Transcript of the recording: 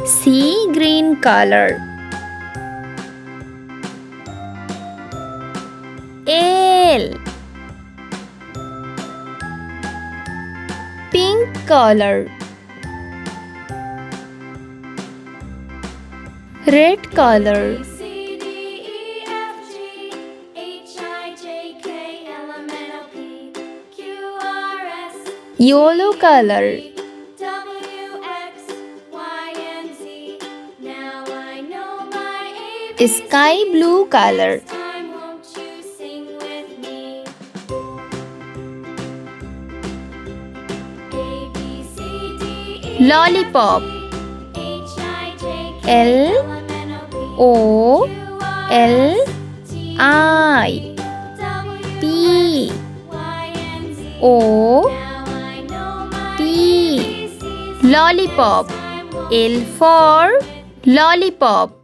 Sea green color. L. Pink color. Red color. Yellow color. Sky blue color. Lollipop. L O L I P O P. Lollipop. L for lollipop.